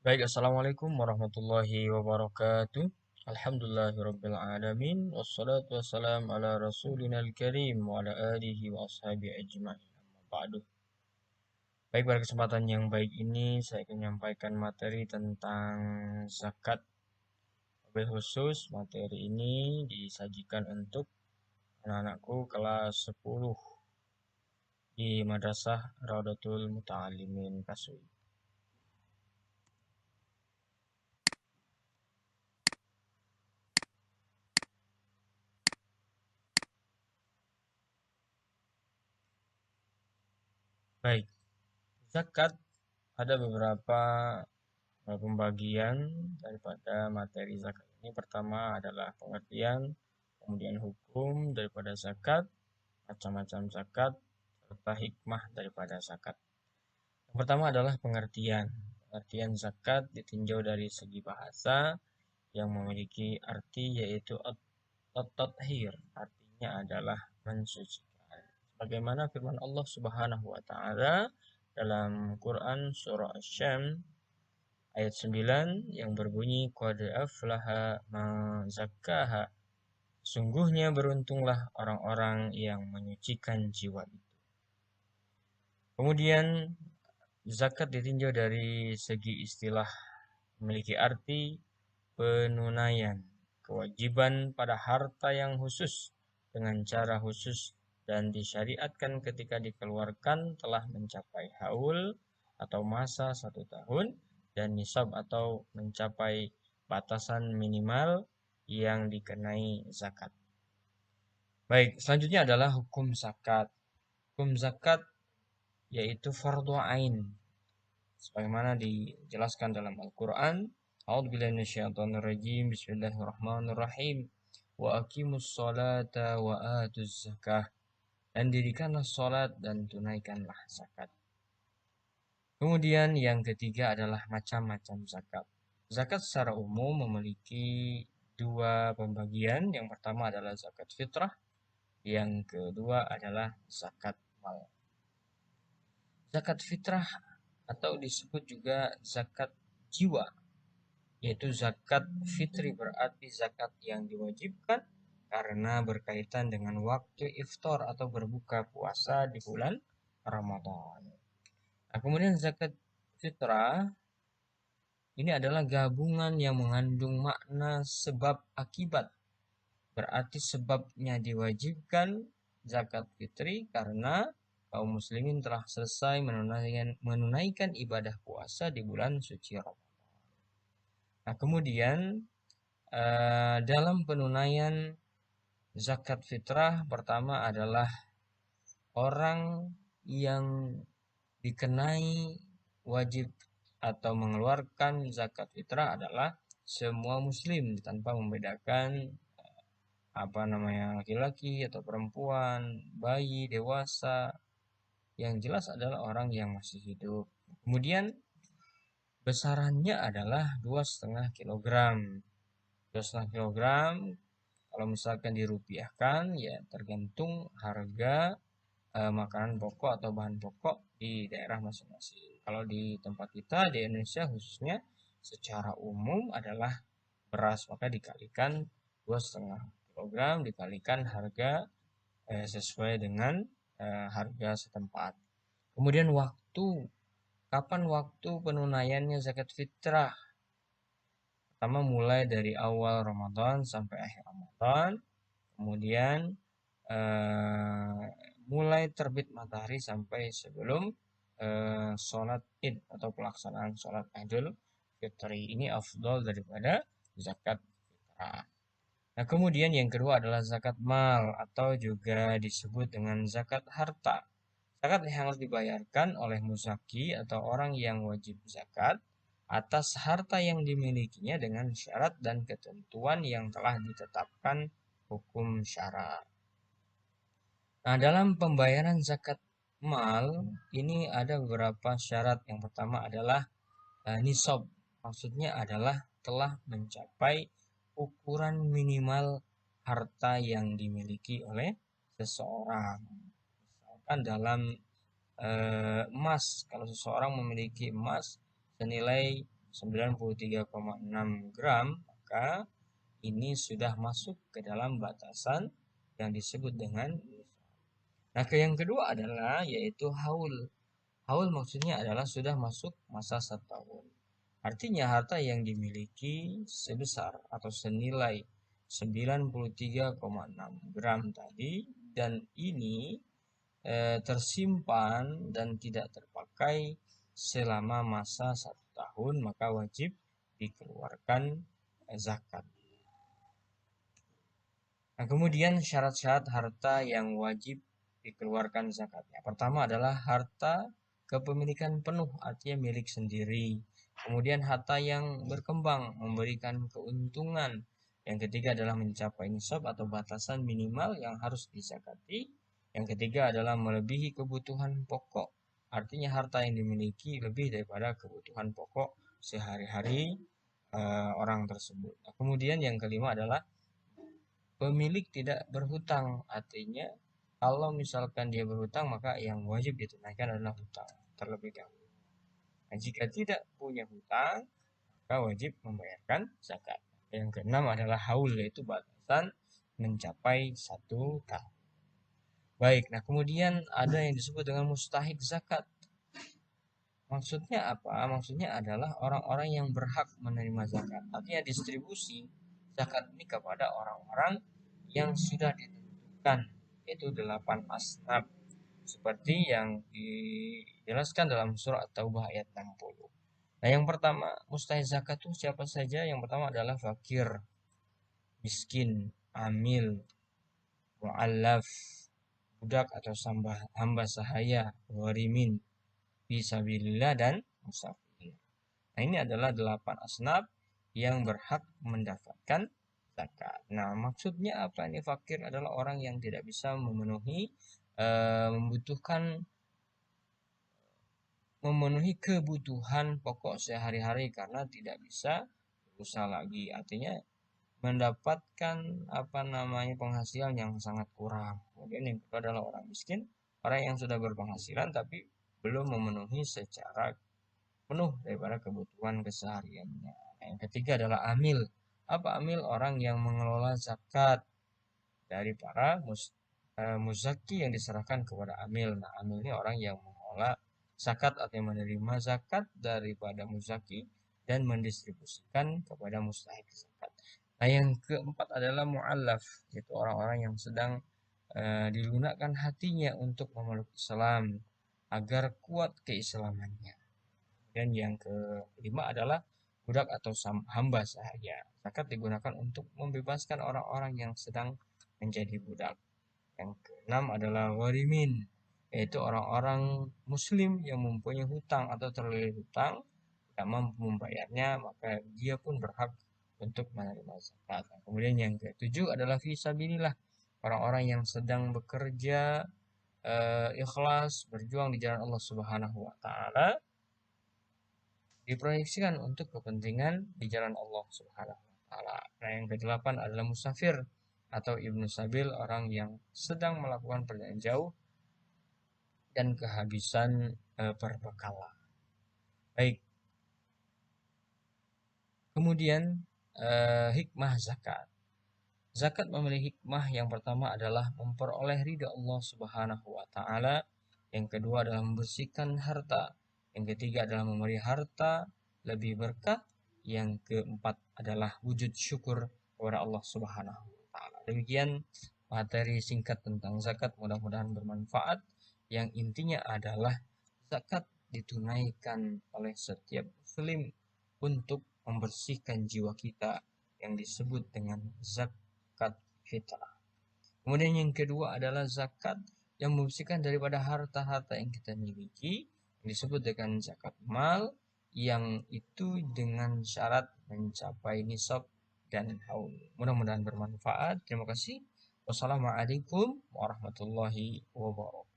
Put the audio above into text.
Baik, Assalamualaikum warahmatullahi wabarakatuh. Alhamdulillahirabbil alamin wassalatu wassalam ala rasulinal karim wa ala alihi wa ashabihi ajmain. Amma ba'du. Baik, pada kesempatan yang baik ini saya akan menyampaikan materi tentang zakat. Wabil khusus materi ini disajikan untuk anak-anakku kelas 10 di Madrasah Raudatul Muta'alimin Kasui. Baik, zakat ada beberapa pembagian daripada materi zakat ini. Pertama adalah pengertian, kemudian hukum daripada zakat, macam-macam zakat, serta hikmah daripada zakat. Yang pertama adalah pengertian. Pengertian zakat ditinjau dari segi bahasa yang memiliki arti yaitu at-tathhir, artinya adalah mensucikan. Bagaimana firman Allah Subhanahu wa taala dalam Quran surah Asy-Syams ayat 9 yang berbunyi qad aflaha man zakkaha. Sungguhnya beruntunglah orang-orang yang menyucikan jiwa itu. Kemudian zakat ditinjau dari segi istilah memiliki arti penunaian kewajiban pada harta yang khusus dengan cara khusus dan disyariatkan ketika dikeluarkan telah mencapai haul atau masa 1 tahun dan nisab atau mencapai batasan minimal yang dikenai zakat. Baik, selanjutnya adalah hukum zakat. Hukum zakat yaitu fardhu ain sebagaimana dijelaskan dalam Al-Qur'an. A'udzubillahi minasyaitonirrajim. Bismillahirrahmanirrahim. Wa aqimus sholata wa atuz zakah. Dan dirikanlah salat dan tunaikanlah zakat. Kemudian yang ketiga adalah macam-macam zakat. Zakat secara umum memiliki dua pembagian. Yang pertama adalah zakat fitrah, yang kedua adalah zakat mal. Zakat fitrah atau disebut juga zakat jiwa, yaitu zakat fitri berarti zakat yang diwajibkan karena berkaitan dengan waktu iftar atau berbuka puasa di bulan Ramadan. Nah, kemudian zakat fitrah ini adalah gabungan yang mengandung makna sebab akibat. Berarti sebabnya diwajibkan zakat fitri karena kaum muslimin telah selesai menunaikan ibadah puasa di bulan suci Ramadan. Nah, kemudian dalam penunaian zakat fitrah pertama adalah orang yang dikenai wajib atau mengeluarkan zakat fitrah adalah semua muslim tanpa membedakan laki-laki atau perempuan, bayi, dewasa. Yang jelas adalah orang yang masih hidup. Kemudian besarannya adalah 2,5 kilogram. 2,5 kilogram kalau misalkan dirupiahkan ya tergantung harga makanan pokok atau bahan pokok di daerah masing-masing. Kalau di tempat kita di Indonesia khususnya secara umum adalah beras, maka dikalikan 2,5 kilogram dikalikan harga sesuai dengan harga setempat. Kemudian kapan waktu penunaiannya zakat fitrah? Pertama mulai dari awal Ramadan sampai akhir Ramadan. Kemudian mulai terbit matahari sampai sebelum sholat id atau pelaksanaan sholat idul fitri. Ini afdol daripada zakat fitrah. Nah, kemudian yang kedua adalah zakat mal atau juga disebut dengan zakat harta. Zakat yang harus dibayarkan oleh muzaki atau orang yang wajib zakat atas harta yang dimilikinya dengan syarat dan ketentuan yang telah ditetapkan hukum syara. Nah, dalam pembayaran zakat mal ini ada beberapa syarat. Yang pertama adalah nisab. Maksudnya adalah telah mencapai ukuran minimal harta yang dimiliki oleh seseorang. Misalkan dalam emas, kalau seseorang memiliki emas senilai 93,6 gram, maka ini sudah masuk ke dalam batasan yang disebut dengan nisab. Nah, yang kedua adalah yaitu haul. Haul maksudnya adalah sudah masuk masa 1 tahun. Artinya harta yang dimiliki sebesar atau senilai 93,6 gram tadi, dan ini tersimpan dan tidak terpakai selama masa 1 tahun, maka wajib dikeluarkan zakat. Nah, kemudian syarat-syarat harta yang wajib dikeluarkan zakatnya. Pertama adalah harta kepemilikan penuh, artinya milik sendiri. Kemudian harta yang berkembang, memberikan keuntungan. Yang ketiga adalah mencapai nisab atau batasan minimal yang harus dizakati. Yang ketiga adalah melebihi kebutuhan pokok, artinya harta yang dimiliki lebih daripada kebutuhan pokok sehari-hari orang tersebut. Nah, kemudian yang kelima adalah pemilik tidak berhutang, artinya kalau misalkan dia berhutang maka yang wajib ditunaikan adalah hutang terlebih dahulu. Nah, jika tidak punya hutang maka wajib membayarkan zakat. Yang keenam adalah haul, yaitu batasan mencapai 1 tahun. Baik, nah kemudian ada yang disebut dengan mustahik zakat. Maksudnya apa? Maksudnya adalah orang-orang yang berhak menerima zakat. Artinya distribusi zakat ini kepada orang-orang yang sudah ditentukan, yaitu 8 asnaf, seperti yang dijelaskan dalam surah At-Taubah ayat 60. Nah, yang pertama, mustahik zakat itu siapa saja? Yang pertama adalah fakir, miskin, amil, mu'allaf, budak atau hamba sahaya, gharimin, fisabilillah, dan musafir. Nah, ini adalah 8 asnaf yang berhak mendapatkan zakat. Nah, maksudnya apa ini? Fakir adalah orang yang tidak bisa memenuhi kebutuhan pokok sehari-hari karena tidak bisa berusaha lagi. Artinya mendapatkan penghasilan yang sangat kurang. Kemudian yang kedua adalah orang miskin, orang yang sudah berpenghasilan tapi belum memenuhi secara penuh daripada kebutuhan kesehariannya. Yang ketiga adalah amil. Apa amil? Orang yang mengelola zakat dari para muzaki yang diserahkan kepada amil. Nah, amil ini orang yang mengelola zakat atau menerima zakat daripada muzaki dan mendistribusikan kepada mustahik zakat. Nah, yang keempat adalah mu'allaf, yaitu orang-orang yang sedang dilunakkan hatinya untuk memeluk Islam agar kuat keislamannya. Dan yang kelima adalah budak atau hamba sahaya. Zakat digunakan untuk membebaskan orang-orang yang sedang menjadi budak. Yang keenam adalah gharimin, yaitu orang-orang muslim yang mempunyai hutang atau terlilit hutang, tidak mampu membayarnya, maka dia pun berhak untuk menerima zakat. Nah, kemudian yang ketujuh adalah fisabilillah, orang-orang yang sedang bekerja ikhlas berjuang di jalan Allah Subhanahu wa taala, diproyeksikan untuk kepentingan di jalan Allah Subhanahu wa taala. Nah, yang kedelapan adalah musafir atau ibnu sabil, orang yang sedang melakukan perjalanan jauh dan kehabisan perbekalan. Baik. Kemudian hikmah zakat. Zakat memiliki hikmah. Yang pertama adalah memperoleh ridha Allah Subhanahu wa taala. Yang kedua adalah membersihkan harta. Yang ketiga adalah memberi harta lebih berkah. Yang keempat adalah wujud syukur kepada Allah Subhanahu wa taala. Demikian materi singkat tentang zakat, mudah-mudahan bermanfaat. Yang intinya adalah zakat ditunaikan oleh setiap muslim untuk membersihkan jiwa kita yang disebut dengan zakat fitrah. Kemudian yang kedua adalah zakat yang membersihkan daripada harta-harta yang kita miliki, yang disebut dengan zakat mal, yang itu dengan syarat mencapai nisab dan haul. Mudah-mudahan bermanfaat. Terima kasih. Wassalamualaikum warahmatullahi wabarakatuh.